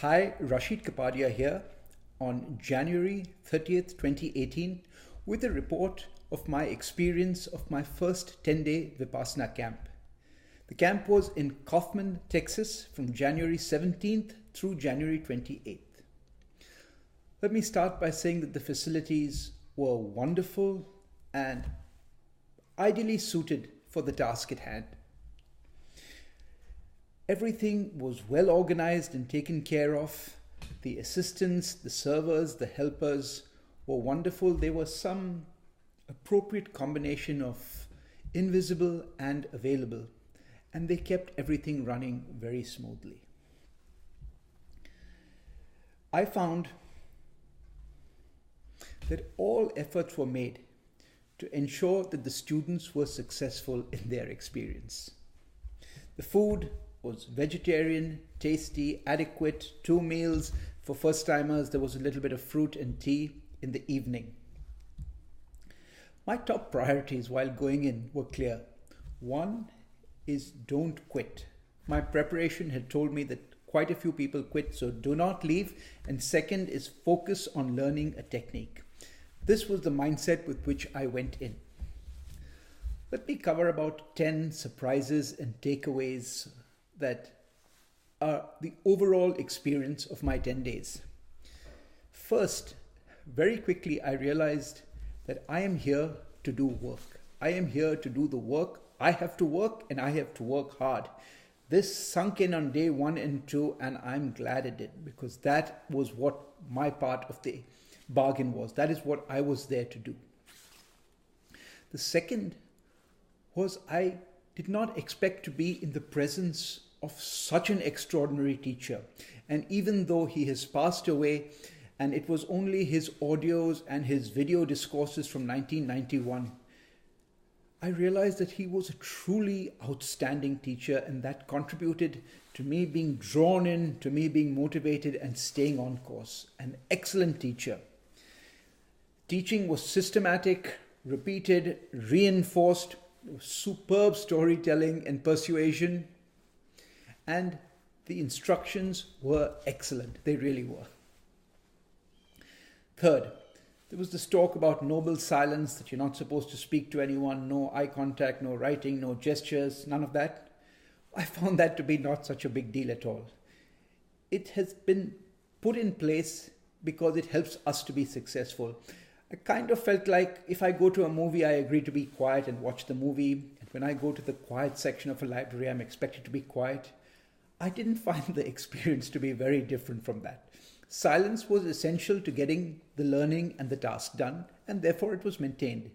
Hi, Rashid Kapadia here on January 30th, 2018 with a report of my experience of my first 10-day Vipassana camp. The camp was in Kaufman, Texas from January 17th through January 28th. Let me start by saying that the facilities were wonderful and ideally suited for the task at hand. Everything was well organized and taken care of. The assistants, the servers, the helpers were wonderful. There was some appropriate combination of invisible and available, and they kept everything running very smoothly. I found that all efforts were made to ensure that the students were successful in their experience. The food was vegetarian, tasty, adequate, 2 meals. For first-timers, there was a little bit of fruit and tea in the evening. My top priorities while going in were clear. One is don't quit. My preparation had told me that quite a few people quit, so do not leave. And second is focus on learning a technique. This was the mindset with which I went in. Let me cover about 10 surprises and takeaways that are the overall experience of my 10 days. First, very quickly, I realized that I am here to do work. I am here to do the work. I have to work and I have to work hard. This sunk in on day 1 and 2, and I'm glad it did, because that was what my part of the bargain was. That is what I was there to do. The second was I did not expect to be in the presence of such an extraordinary teacher. And even though he has passed away, and it was only his audios and his video discourses from 1991, I realized that he was a truly outstanding teacher, and that contributed to me being drawn in, to me being motivated and staying on course. An excellent teacher. Teaching was systematic, repeated, reinforced, superb storytelling and persuasion. And the instructions were excellent. They really were. Third, there was this talk about noble silence, that you're not supposed to speak to anyone, no eye contact, no writing, no gestures, none of that. I found that to be not such a big deal at all. It has been put in place because it helps us to be successful. I kind of felt like if I go to a movie, I agree to be quiet and watch the movie. And when I go to the quiet section of a library, I'm expected to be quiet. I didn't find the experience to be very different from that. Silence was essential to getting the learning and the task done, and therefore it was maintained.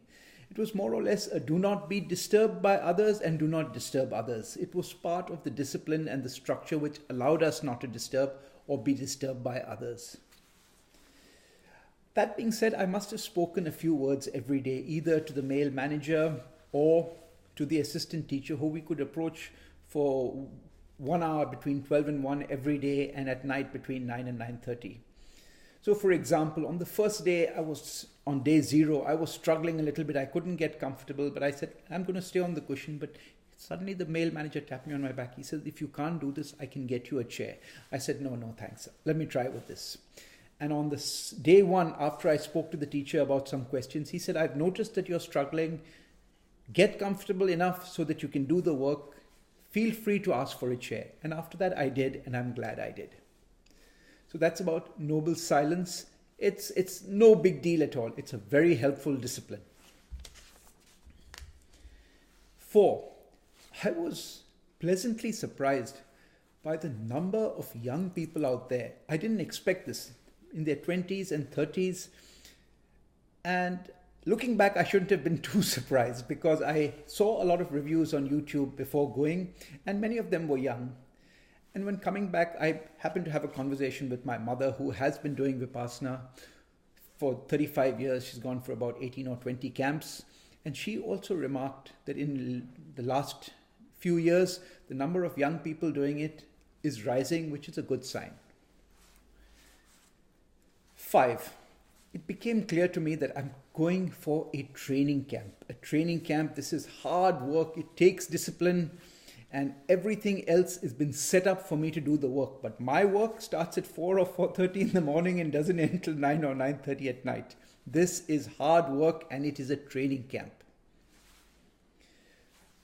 It was more or less a do not be disturbed by others and do not disturb others. It was part of the discipline and the structure which allowed us not to disturb or be disturbed by others. That being said, I must have spoken a few words every day, either to the male manager or to the assistant teacher, who we could approach for 1 hour between 12 and 1 every day, and at night between 9 and 9:30. So for example, on the first day, on day 0, I was struggling a little bit. I couldn't get comfortable, but I said, I'm going to stay on the cushion. But suddenly the male manager tapped me on my back. He said, if you can't do this, I can get you a chair. I said, no, thanks. Let me try with this. And on this day 1, after I spoke to the teacher about some questions, he said, I've noticed that you're struggling. Get comfortable enough so that you can do the work. Feel free to ask for a chair. And after that, I did, and I'm glad I did. So that's about noble silence. It's no big deal at all. It's a very helpful discipline. 4, I was pleasantly surprised by the number of young people out there. I didn't expect this, in their 20s and 30s. And looking back, I shouldn't have been too surprised, because I saw a lot of reviews on YouTube before going, and many of them were young. And when coming back, I happened to have a conversation with my mother, who has been doing Vipassana for 35 years. She's gone for about 18 or 20 camps. And she also remarked that in the last few years, the number of young people doing it is rising, which is a good sign. 5, it became clear to me that I'm going for a training camp. A training camp, this is hard work. It takes discipline. and everything else has been set up for me to do the work. But my work starts at 4 or 4:30 in the morning and doesn't end till 9 or 9:30 at night. This is hard work, and it is a training camp.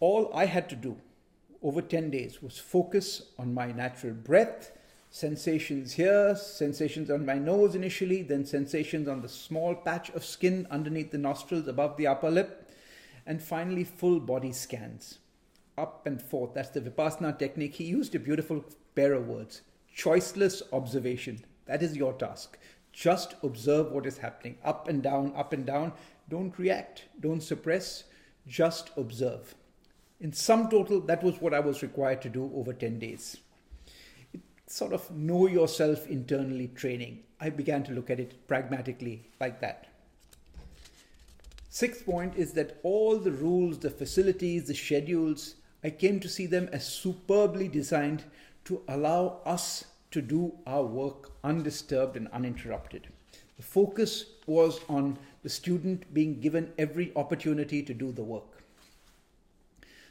All I had to do over 10 days was focus on my natural breath, sensations here, sensations on my nose initially, then sensations on the small patch of skin underneath the nostrils above the upper lip, and finally full body scans. Up and forth. That's the Vipassana technique. He used a beautiful pair of words. Choiceless observation. That is your task. Just observe what is happening. Up and down, up and down. Don't react. Don't suppress. Just observe. In sum total, that was what I was required to do over 10 days. It's sort of know yourself internally training. I began to look at it pragmatically like that. Sixth point is that all the rules, the facilities, the schedules, I came to see them as superbly designed to allow us to do our work undisturbed and uninterrupted. The focus was on the student being given every opportunity to do the work.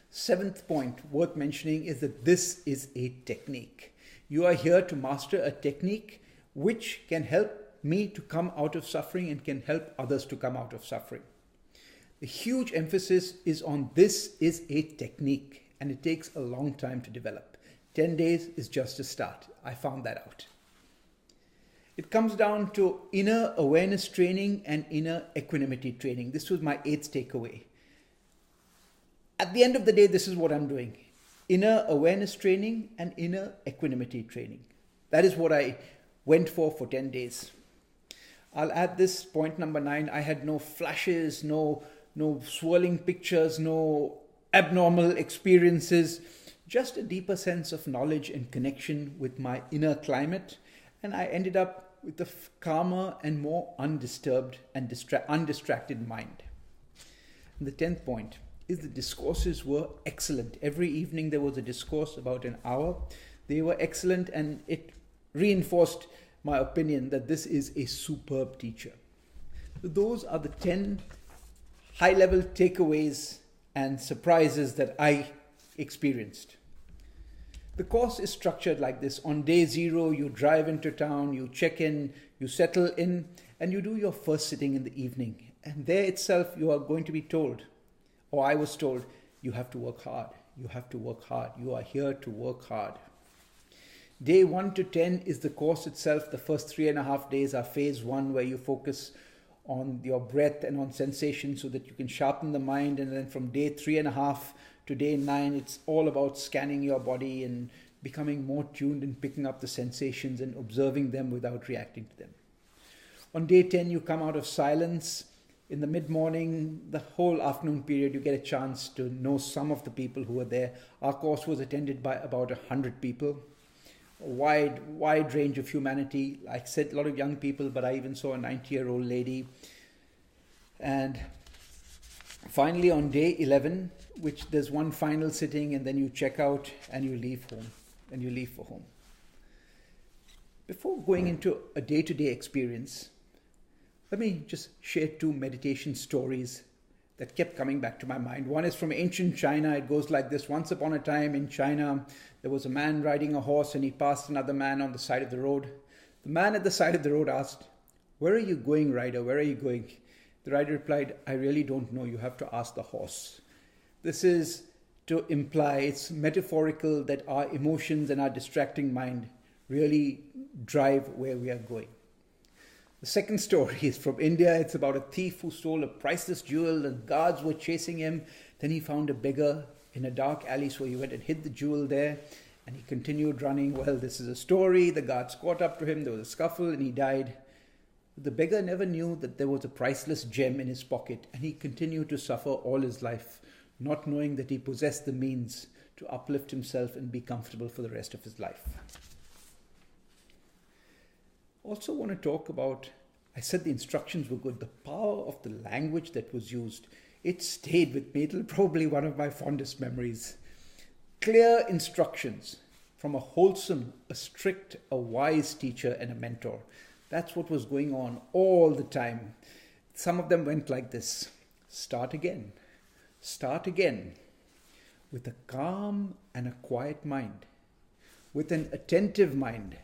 Seventh point worth mentioning is that this is a technique. You are here to master a technique which can help me to come out of suffering and can help others to come out of suffering. The huge emphasis is on this is a technique, and it takes a long time to develop. 10 days is just a start. I found that out. It comes down to inner awareness training and inner equanimity training. This was my 8th takeaway. At the end of the day, this is what I'm doing. Inner awareness training and inner equanimity training. That is what I went for 10 days. I'll add this point number 9. I had no flashes, no swirling pictures, no abnormal experiences, just a deeper sense of knowledge and connection with my inner climate. And I ended up with a calmer and more undisturbed and undistracted mind. And the 10th point is the discourses were excellent. Every evening there was a discourse about an hour. They were excellent, and it reinforced my opinion that this is a superb teacher. So those are the 10 high-level takeaways and surprises that I experienced. The course is structured like this. On day 0, you drive into town, you check in, you settle in, and you do your first sitting in the evening. And there itself, you are going to be told, or I was told, you have to work hard. You have to work hard. You are here to work hard. Day 1 to 10 is the course itself. The first 3.5 days are phase 1, where you focus on your breath and on sensation so that you can sharpen the mind. And then from day 3.5 to day 9, it's all about scanning your body and becoming more tuned and picking up the sensations and observing them without reacting to them. On day 10, you come out of silence. In the mid-morning, the whole afternoon period, you get a chance to know some of the people who were there. Our course was attended by about 100 people. A wide range of humanity. Like I said, a lot of young people, but I even saw a 90-year-old lady. And finally, on day 11, which there's one final sitting, and then you check out and you leave home. And you leave for home. Before going into a day-to-day experience, let me just share 2 meditation stories that kept coming back to my mind. One is from ancient China. It goes like this. Once upon a time in China, there was a man riding a horse, and he passed another man on the side of the road. The man at the side of the road asked, "Where are you going, rider? Where are you going?" The rider replied, "I really don't know. You have to ask the horse." This is to imply, it's metaphorical, that our emotions and our distracting mind really drive where we are going. The second story is from India. It's about a thief who stole a priceless jewel, and guards were chasing him. Then he found a beggar in a dark alley, so he went and hid the jewel there, and he continued running. Well, this is a story. The guards caught up to him. There was a scuffle, and he died. The beggar never knew that there was a priceless gem in his pocket, and he continued to suffer all his life, not knowing that he possessed the means to uplift himself and be comfortable for the rest of his life. Also want to talk about, I said the instructions were good, the power of the language that was used. It stayed with me. It'll probably one of my fondest memories. Clear instructions from a wholesome, a strict, a wise teacher and a mentor. That's what was going on all the time. Some of them went like this. Start again. Start again. with a calm and a quiet mind, with an attentive mind,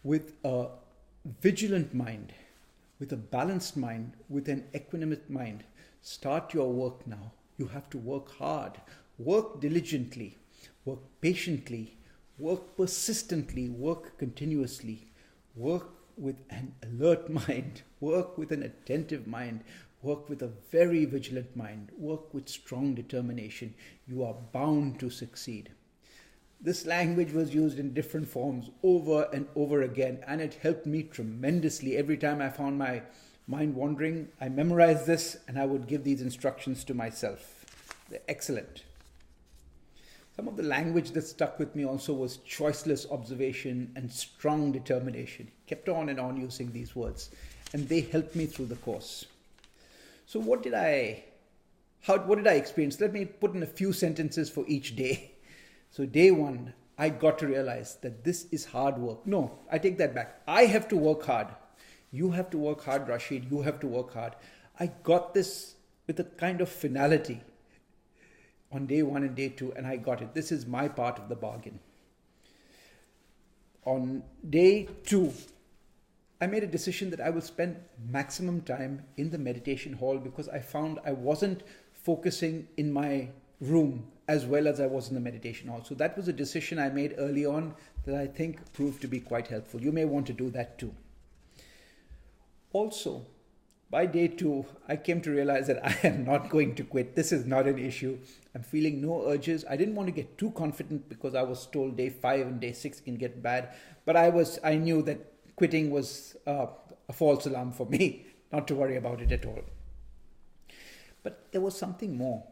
with a vigilant mind, with a balanced mind, with an equanimous mind. Start your work now. You have to work hard, work diligently, work patiently, work persistently, work continuously, work with an alert mind, work with an attentive mind, work with a very vigilant mind, work with strong determination. You are bound to succeed. This language was used in different forms over and over again, and it helped me tremendously. Every time I found my mind wandering, I memorized this and I would give these instructions to myself. They're excellent. Some of the language that stuck with me also was choiceless observation and strong determination. Kept on and on using these words, and they helped me through the course. So what did I experience? Let me put in a few sentences for each day. So day one, I got to realize that this is hard work. No, I take that back. I have to work hard. You have to work hard, Rashid. You have to work hard. I got this with a kind of finality on day one and day two, and I got it. This is my part of the bargain. On day two, I made a decision that I will spend maximum time in the meditation hall because I found I wasn't focusing in my room as well as I was in the meditation hall. So that was a decision I made early on that I think proved to be quite helpful. You may want to do that too. Also, by day two, I came to realize that I am not going to quit. This is not an issue. I'm feeling no urges. I didn't want to get too confident because I was told day 5 and day 6 can get bad. But I knew that quitting was a false alarm for me, not to worry about it at all. But there was something more.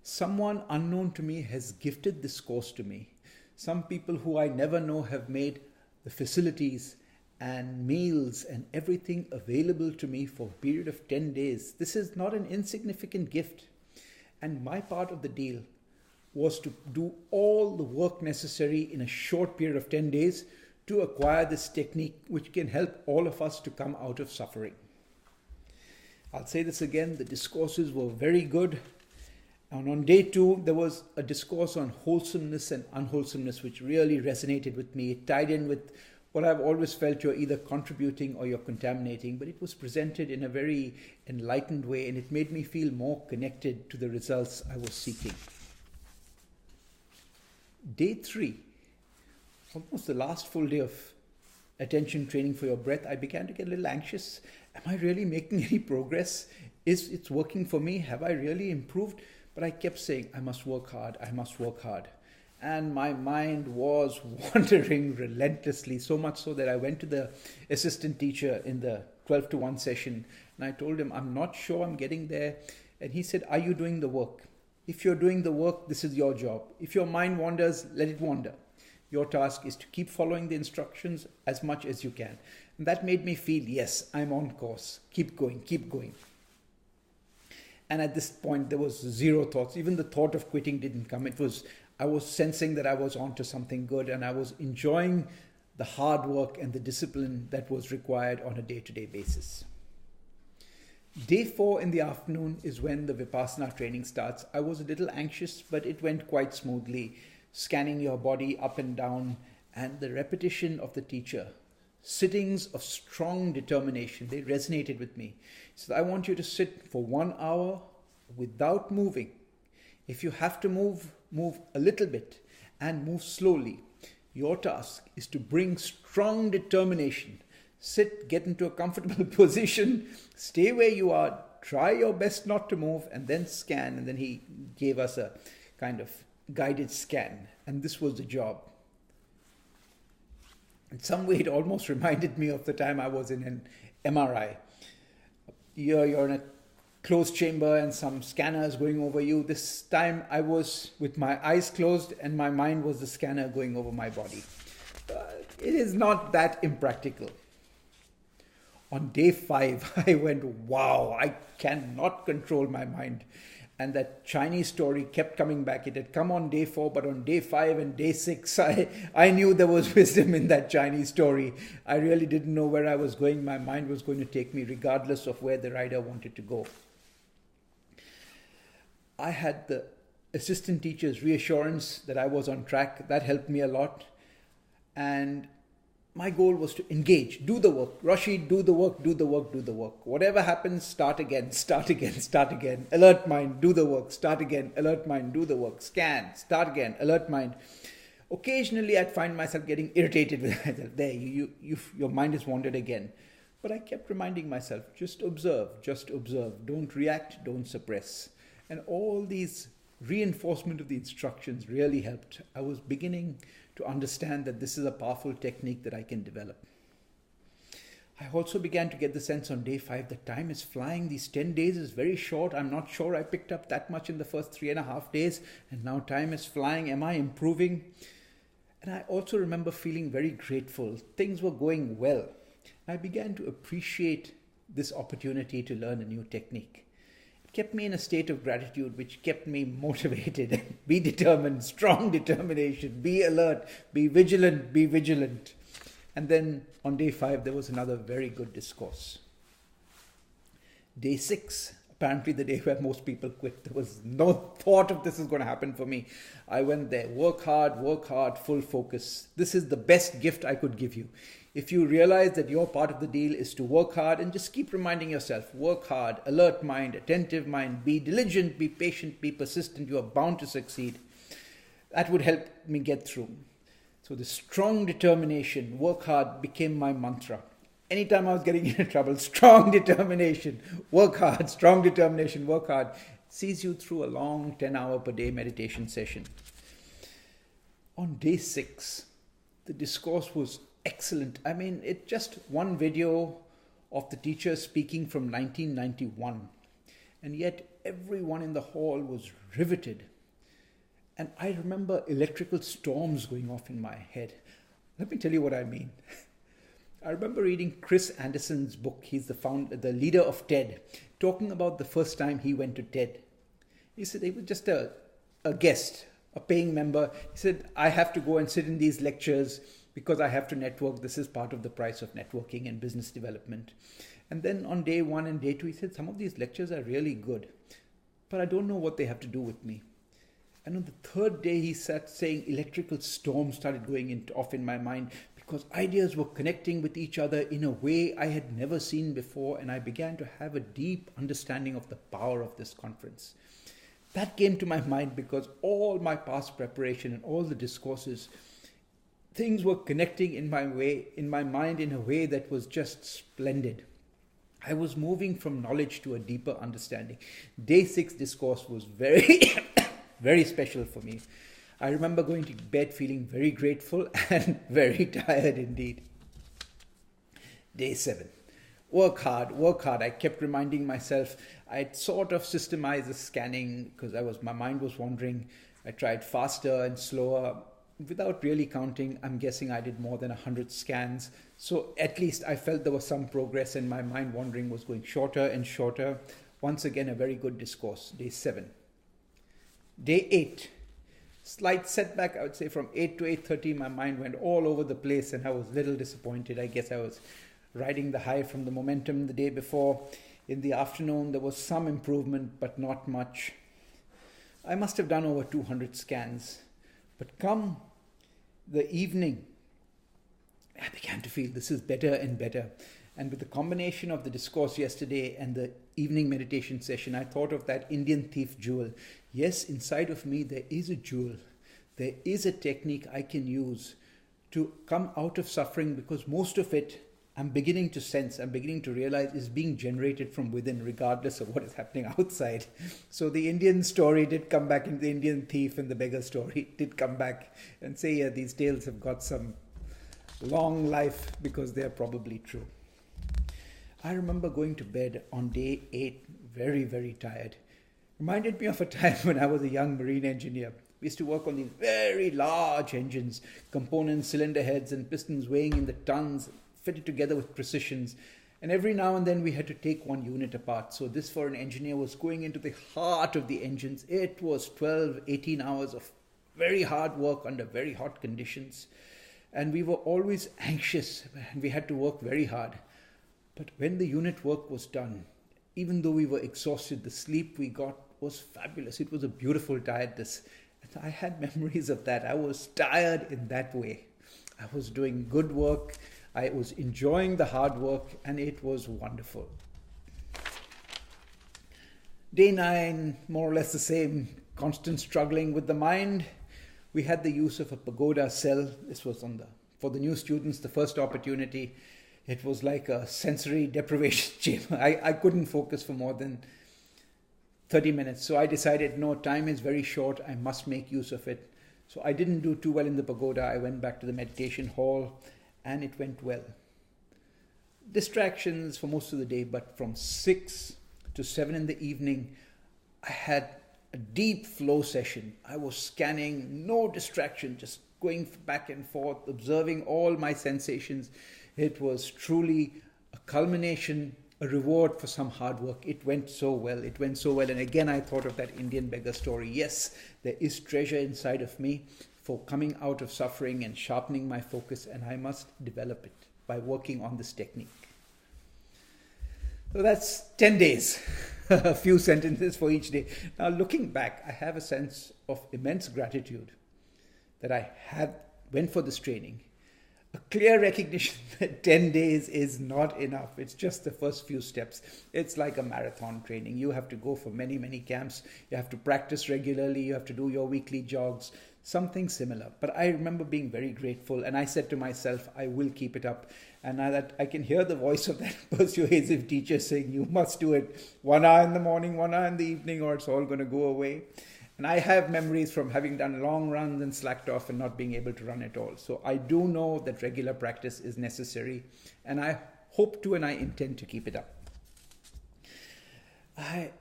Someone unknown to me has gifted this course to me. Some people who I never know have made the facilities and meals and everything available to me for a period of 10 days. This is not an insignificant gift. And my part of the deal was to do all the work necessary in a short period of 10 days to acquire this technique which can help all of us to come out of suffering. I'll say this again, the discourses were very good. And on day two, there was a discourse on wholesomeness and unwholesomeness, which really resonated with me. It tied in with what I've always felt: you're either contributing or you're contaminating, but it was presented in a very enlightened way, and it made me feel more connected to the results I was seeking. Day three, almost the last full day of attention training for your breath, I began to get a little anxious. Am I really making any progress? Is it working for me? Have I really improved? But I kept saying, I must work hard, I must work hard. And my mind was wandering relentlessly, so much so that I went to the assistant teacher in the 12 to 1 session, and I told him, I'm not sure I'm getting there. And he said, are you doing the work? If you're doing the work, this is your job. If your mind wanders, let it wander. Your task is to keep following the instructions as much as you can. And that made me feel, yes, I'm on course. Keep going, keep going. And at this point, there was zero thoughts. Even the thought of quitting didn't come. I was sensing that I was onto something good, and I was enjoying the hard work and the discipline that was required on a day-to-day basis. Day 4 in the afternoon is when the Vipassana training starts. I was a little anxious, but it went quite smoothly, scanning your body up and down, and the repetition of the teacher. Sittings of strong determination, they resonated with me. So I want you to sit for 1 hour without moving. If you have to move a little bit and move slowly. Your task is to bring strong determination. Sit, get into a comfortable position, stay where you are, try your best not to move, and then scan. And then he gave us a kind of guided scan, and this was the job. In some way, it almost reminded me of the time I was in an MRI. You're in a closed chamber and some scanners going over you. This time I was with my eyes closed and my mind was the scanner going over my body. It is not that impractical. On day 5, I went, wow, I cannot control my mind. And that Chinese story kept coming back. It had come on day 4, but on day 5 and day 6, I knew there was wisdom in that Chinese story. I really didn't know where I was going. My mind was going to take me regardless of where the rider wanted to go. I had the assistant teacher's reassurance that I was on track. That helped me a lot. And my goal was to engage, do the work. Rashid, do the work, do the work, do the work. Whatever happens, start again, start again, start again. Alert mind, do the work, start again, alert mind, do the work. Scan, start again, alert mind. Occasionally, I'd find myself getting irritated with myself. There, your mind has wandered again. But I kept reminding myself, just observe, don't react, don't suppress. And all these reinforcement of the instructions really helped. I was beginning to understand that this is a powerful technique that I can develop. I also began to get the sense on day 5 that time is flying. These 10 days is very short. I'm not sure I picked up that much in the first 3.5 days, and now time is flying. Am I improving? And I also remember feeling very grateful. Things were going well. I began to appreciate this opportunity to learn a new technique. It kept me in a state of gratitude, which kept me motivated. Be determined, strong determination, be alert, be vigilant. And then on day 5, there was another very good discourse. Day 6, apparently the day where most people quit. There was no thought of this is going to happen for me. I went there, work hard, full focus. This is the best gift I could give you. If you realize that your part of the deal is to work hard and just keep reminding yourself, work hard, alert mind, attentive mind, be diligent, be patient, be persistent, you are bound to succeed. That would help me get through. So the strong determination, work hard, became my mantra. Anytime I was getting into trouble, strong determination, work hard, strong determination, work hard, sees you through a long 10-hour per day meditation session. On day 6, the discourse was excellent. I mean, it's just one video of the teacher speaking from 1991. And yet everyone in the hall was riveted. And I remember electrical storms going off in my head. Let me tell you what I mean. I remember reading Chris Anderson's book. He's the leader of TED, talking about the first time he went to TED. He said he was just a guest, a paying member. He said, I have to go and sit in these lectures because I have to network. This is part of the price of networking and business development. And then on day 1 and day 2, he said, some of these lectures are really good, but I don't know what they have to do with me. And on the 3rd day, he sat saying electrical storms started going off in my mind because ideas were connecting with each other in a way I had never seen before. And I began to have a deep understanding of the power of this conference. That came to my mind because all my past preparation and all the discourses, things were connecting in my mind in a way that was just splendid. I was moving from knowledge to a deeper understanding. Day 6 discourse was very, very special for me. I remember going to bed feeling very grateful and very tired indeed. Day 7. Work hard. I kept reminding myself. I'd sort of systemized the scanning because my mind was wandering. I tried faster and slower. Without really counting, I'm guessing I did more than 100 scans. So at least I felt there was some progress and my mind wandering was going shorter and shorter. Once again, a very good discourse. Day 7. Day 8. Slight setback, I would say from 8 to 8:30, my mind went all over the place and I was a little disappointed. I guess I was riding the high from the momentum the day before. In the afternoon, there was some improvement, but not much. I must have done over 200 scans. But come the evening, I began to feel this is better and better. And with the combination of the discourse yesterday and the evening meditation session, I thought of that Indian thief jewel. Yes, inside of me, there is a jewel. There is a technique I can use to come out of suffering because most of it I'm beginning to sense, I'm beginning to realize is being generated from within regardless of what is happening outside. So the Indian story did come back, and the Indian thief and the beggar story did come back and say, yeah, these tales have got some long life because they are probably true. I remember going to bed on day 8, very, very tired. Reminded me of a time when I was a young marine engineer. We used to work on these very large engines, components, cylinder heads and pistons weighing in the tons, fitted together with precisions. And every now and then we had to take one unit apart. So this for an engineer was going into the heart of the engines. It was 12, 18 hours of very hard work under very hot conditions. And we were always anxious and we had to work very hard. But when the unit work was done, even though we were exhausted, the sleep we got was fabulous. It was a beautiful diet. And I had memories of that. I was tired in that way. I was doing good work. I was enjoying the hard work, and it was wonderful. Day 9, more or less the same, constant struggling with the mind. We had the use of a pagoda cell. This was for the new students, the first opportunity. It was like a sensory deprivation chamber. I couldn't focus for more than 30 minutes. So I decided, no, time is very short. I must make use of it. So I didn't do too well in the pagoda. I went back to the meditation hall, and it went well. Distractions for most of the day, but from 6 to 7 in the evening, I had a deep flow session. I was scanning, no distraction, just going back and forth, observing all my sensations. It was truly a culmination, a reward for some hard work. It went so well. And again, I thought of that Indian beggar story. Yes, there is treasure inside of me for coming out of suffering and sharpening my focus, and I must develop it by working on this technique. So that's 10 days, a few sentences for each day. Now, looking back, I have a sense of immense gratitude that I went for this training. A clear recognition that 10 days is not enough. It's just the first few steps. It's like a marathon training. You have to go for many, many camps. You have to practice regularly. You have to do your weekly jogs, something similar. But I remember being very grateful, and I said to myself, I will keep it up. And now that I can hear the voice of that persuasive teacher saying, you must do it 1 hour in the morning, 1 hour in the evening, or it's all going to go away. And I have memories from having done long runs and slacked off and not being able to run at all. So I do know that regular practice is necessary, and I hope to and I intend to keep it up.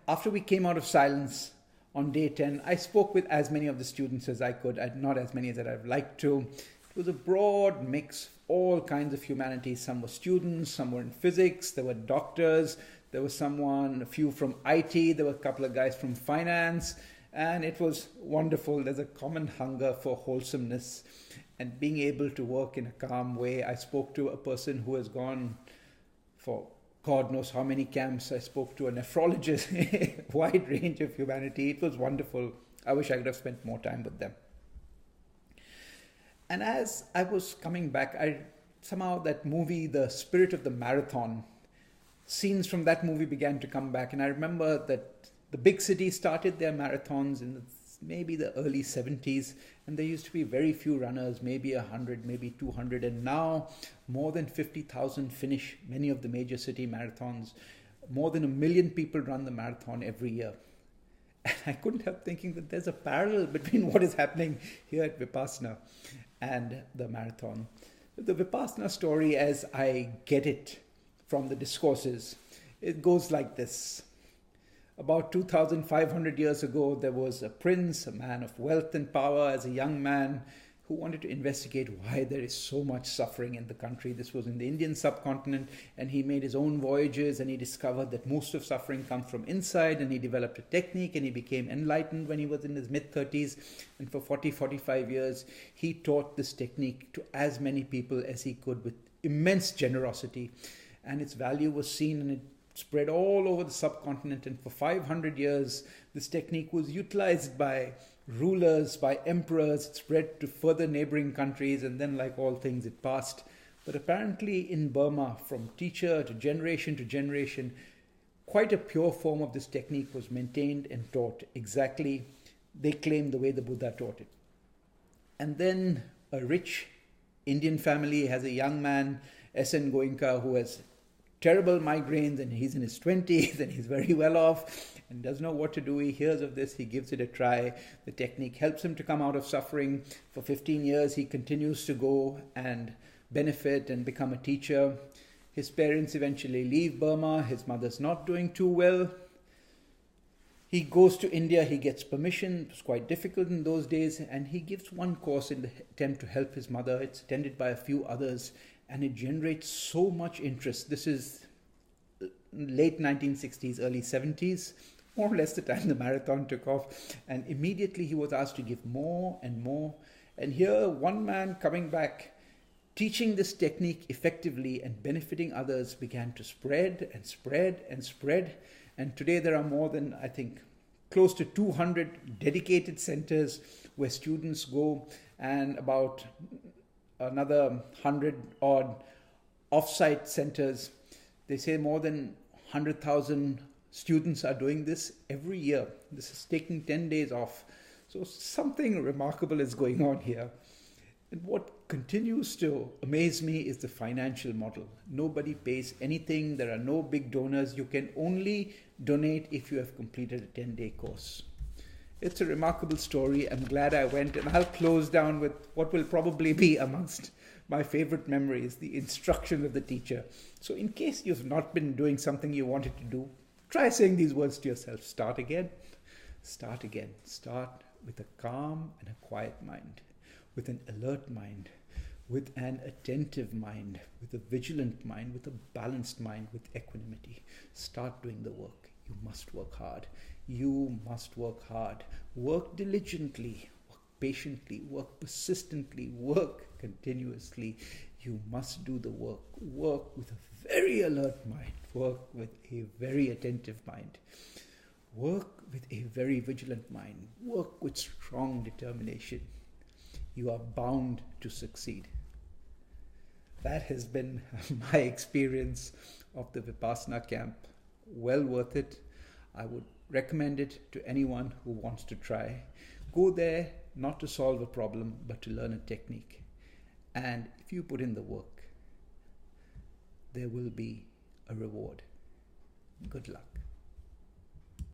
After we came out of silence on day 10, I spoke with as many of the students as I could, not as many as I'd like to. It was a broad mix, all kinds of humanities. Some were students, some were in physics, there were doctors, there was a few from IT, there were a couple of guys from finance, and it was wonderful. There's a common hunger for wholesomeness and being able to work in a calm way. I spoke to a person who has gone for God knows how many camps. I spoke to a nephrologist, wide range of humanity. It was wonderful. I wish I could have spent more time with them. And as I was coming back, somehow that movie, The Spirit of the Marathon, scenes from that movie began to come back. And I remember that the big cities started their marathons in maybe the early 70s, and there used to be very few runners, maybe 100, maybe 200, and now more than 50,000 finish many of the major city marathons. More than 1 million people run the marathon every year. And I couldn't help thinking that there's a parallel between what is happening here at Vipassana and the marathon. The Vipassana story, as I get it from the discourses, it goes like this. About 2,500 years ago, there was a prince, a man of wealth and power, as a young man, who wanted to investigate why there is so much suffering in the country. This was in the Indian subcontinent, and he made his own voyages, and he discovered that most of suffering comes from inside, and he developed a technique, and he became enlightened when he was in his mid-30s, and for 45 years, he taught this technique to as many people as he could with immense generosity, and its value was seen, and it spread all over the subcontinent, and for 500 years, this technique was utilized by rulers, by emperors. It spread to further neighboring countries, and then, like all things, it passed. But apparently in Burma, from teacher to generation, quite a pure form of this technique was maintained and taught exactly, they claim, the way the Buddha taught it. And then a rich Indian family has a young man, S.N. Goenka, who has terrible migraines, and he's in his 20s, and he's very well off and doesn't know what to do. He hears of this, he gives it a try. The technique helps him to come out of suffering. For 15 years, he continues to go and benefit and become a teacher. His parents eventually leave Burma. His mother's not doing too well. He goes to India, he gets permission. It was quite difficult in those days, and he gives one course in the attempt to help his mother. It's attended by a few others, and it generates so much interest. This is late 1960s, early 70s, more or less the time the marathon took off. And immediately he was asked to give more and more. And here, one man coming back, teaching this technique effectively and benefiting others, began to spread and spread and spread. And today there are more than, I think, close to 200 dedicated centers where students go, and about another 100 odd off-site centers. They say more than 100,000 students are doing this every year. This is taking 10 days off. So something remarkable is going on here. And what continues to amaze me is the financial model. Nobody pays anything. There are no big donors. You can only donate if you have completed a 10-day course. It's a remarkable story. I'm glad I went, and I'll close down with what will probably be amongst my favorite memories, the instruction of the teacher. So in case you've not been doing something you wanted to do, try saying these words to yourself. Start again. Start again. Start with a calm and a quiet mind, with an alert mind, with an attentive mind, with a vigilant mind, with a balanced mind, with equanimity. Start doing the work. You must work hard. You must work hard. Work diligently, work patiently, work persistently, work continuously. You must do the work. Work with a very alert mind. Work with a very attentive mind. Work with a very vigilant mind. Work with strong determination. You are bound to succeed. That has been my experience of the Vipassana camp. Well worth it. I would recommend it to anyone who wants to try. Go there not to solve a problem, but to learn a technique. And if you put in the work, there will be a reward. Good luck.